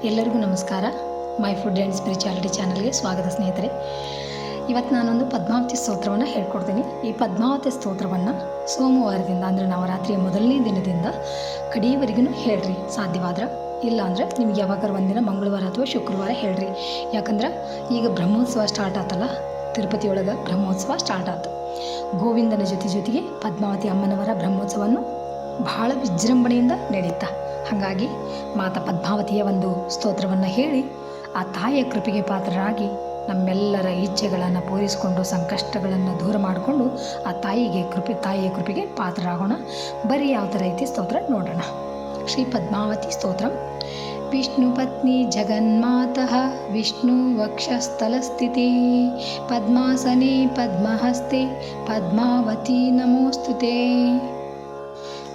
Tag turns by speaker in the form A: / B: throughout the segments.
A: ಎಲ್ಲರಿಗೂ ನಮಸ್ಕಾರ. My food and spirituality ಚಾನಲ್ಗೆ ಸ್ವಾಗತ ಸ್ನೇಹಿತರೆ. ಇವತ್ತು ನಾನೊಂದು ಪದ್ಮಾವತಿ ಸ್ತೋತ್ರವನ್ನು ಹೇಳ್ಕೊಡ್ತೀನಿ. ಈ ಪದ್ಮಾವತಿ ಸ್ತೋತ್ರವನ್ನು ಸೋಮವಾರದಿಂದ ಅಂದರೆ ನವರಾತ್ರಿಯ ಮೊದಲನೇ ದಿನದಿಂದ ಕಡೆಯವರೆಗೂ ಹೇಳ್ರಿ ಸಾಧ್ಯವಾದ್ರೆ. ಇಲ್ಲಾಂದರೆ ನಿಮ್ಗೆ ಯಾವಾಗಾರು ಒಂದಿನ ಮಂಗಳವಾರ ಅಥವಾ ಶುಕ್ರವಾರ ಹೇಳ್ರಿ. ಯಾಕಂದ್ರೆ ಈಗ ಬ್ರಹ್ಮೋತ್ಸವ ಸ್ಟಾರ್ಟ್ ಆತಲ್ಲ, ತಿರುಪತಿಯೊಳಗೆ ಬ್ರಹ್ಮೋತ್ಸವ ಸ್ಟಾರ್ಟ್ ಆಯ್ತು. ಗೋವಿಂದನ ಜೊತೆಗೆ ಪದ್ಮಾವತಿ ಅಮ್ಮನವರ ಬ್ರಹ್ಮೋತ್ಸವವನ್ನು ಬಹಳ ವಿಜೃಂಭಣೆಯಿಂದ ನಡೀತಾ. ಹಾಗಾಗಿ ಮಾತಾ ಪದ್ಮಾವತಿಯ ಒಂದು ಸ್ತೋತ್ರವನ್ನು ಹೇಳಿ ಆ ತಾಯಿಯ ಕೃಪೆಗೆ ಪಾತ್ರರಾಗಿ ನಮ್ಮೆಲ್ಲರ ಇಚ್ಛೆಗಳನ್ನು ಪೂರೈಸಿಕೊಂಡು ಸಂಕಷ್ಟಗಳನ್ನು ದೂರ ಮಾಡಿಕೊಂಡು ಆ ತಾಯಿಯ ಕೃಪೆಗೆ ಪಾತ್ರರಾಗೋಣ. ಬರೀ ಯಾವ ಥರ ಐತಿ ಸ್ತೋತ್ರ ನೋಡೋಣ. ಶ್ರೀ ಪದ್ಮಾವತಿ ಸ್ತೋತ್ರ. ವಿಷ್ಣು ಪತ್ನಿ ಜಗನ್ಮಾತಃ ವಿಷ್ಣು ವಕ್ಷಸ್ಥಲಸ್ಥಿತಿ ಪದ್ಮಾಸನೆ ಪದ್ಮಹಸ್ತೆ ಪದ್ಮಾವತಿ ನಮೋಸ್ತುತೆ.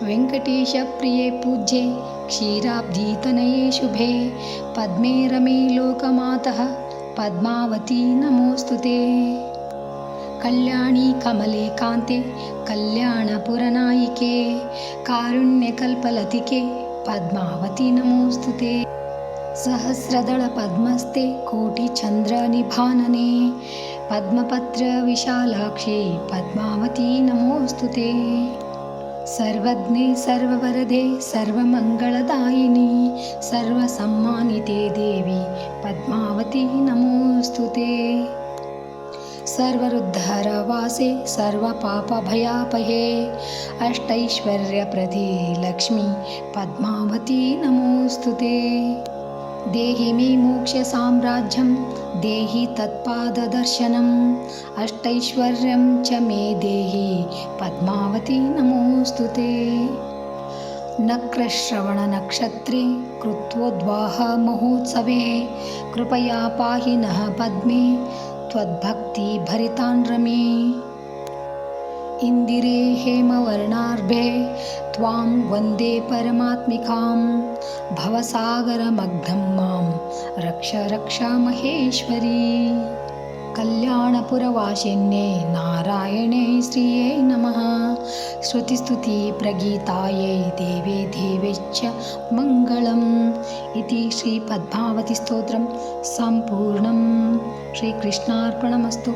A: ವೆಂಕಟೇಶ ಪ್ರಿಯೆ ಪೂಜ್ಯೆ ಕ್ಷೀರಾಬ್ಧಿತನಯೇ ಶುಭೆ ಪದ್ಮೇ ರಮೇ ಲೋಕಮಾತಃ ಪದ್ಮಾವತಿ ನಮೋಸ್ತುತೆ. ಕಲ್ಯಾಣಿ ಕಮಲೆ ಕಾಂತೆ ಕಲ್ಯಾಣಪುರನಾಯಿಕೆ ಕಾರುಣ್ಯಕಲ್ಪಲತಿಕೆ ಪದ್ಮಾವತಿ ನಮೋಸ್ತುತೆ. ಸಹಸ್ರದಳ ಪದ್ಮಸ್ತೆ ಕೋಟಿ ಚಂದ್ರ ನಿಭಾನನೆ ಪದ್ಮಪತ್ರ ವಿಶಾಲಾಕ್ಷಿ ಪದ್ಮಾವತಿ ನಮೋಸ್ತುತೆ. ಸರ್ವಜ್ಞೆ ಸರ್ವವರದೆ ಸರ್ವಮಂಗಳದಾಯಿನಿ ಸರ್ವಸಮ್ಮಾನಿತೆ ದೇವಿ ಪದ್ಮಾವತಿ ನಮೋಸ್ತುತೆ. ಸರ್ವರುದ್ಧರವಾಸೆ ಸರ್ವಪಾಪಭಯಾಪಹೇ ಅಷ್ಟೈಶ್ವರ್ಯಪ್ರದೇ ಲಕ್ಷ್ಮೀ ಪದ್ಮಾವತಿ ನಮೋಸ್ತುತೆ. ದೇಹಿ ಮೇ ಮೋಕ್ಷ ಸಾಮ್ರಾಜ್ಯಂ ದೇಹಿ ತತ್ಪಾದದರ್ಶನಂ ಅಷ್ಟೈಶ್ವರ್ಯಂ ಚ ಮೇ ದೇಹಿ ಪದ್ಮಾವತಿ ನಮೋಸ್ತುತೆ. ನಕ್ರಶ್ರವಣ ನಕ್ಷತ್ರೇ ಕೃತ್ವೋದ್ವಾಹ ಮಹೋತ್ಸವೇ ಕೃಪಯಾ ಪಾಹಿ ನಃ ಪದ್ಮೇ ತ್ವದ್ಭಕ್ತಿ ಭರಿತಾನ್ ರಮೇ. ಇಂದಿರೇ ಹೇಮವರ್ಣಾರ್ಭೆ ತ್ವಾಂ ವಂದೇ ಪರಮಾತ್ಮಿಕಾಂ ಭವಸಾಗರಮಗ್ನಂ ಮಾಂ ರಕ್ಷ ರಕ್ಷ ಮಹೇಶ್ವರಿ. ಕಲ್ಯಾಣಪುರವಾಸಿನ್ಯೇ ನಾರಾಯಣೇ ಶ್ರಿಯೇ ನಮಃ ಶ್ರುತಿಸ್ತುತಿ ಪ್ರಗೀತಾಯೈ ದೇವೇ ದೇವೇಚ್ಚ ಮಂಗಳಂ. ಇತಿ ಶ್ರೀ ಪದ್ಮಾವತಿ ಸ್ತೋತ್ರಂ ಸಂಪೂರ್ಣಂ. ಶ್ರೀಕೃಷ್ಣಾರ್ಪಣಮಸ್ತು.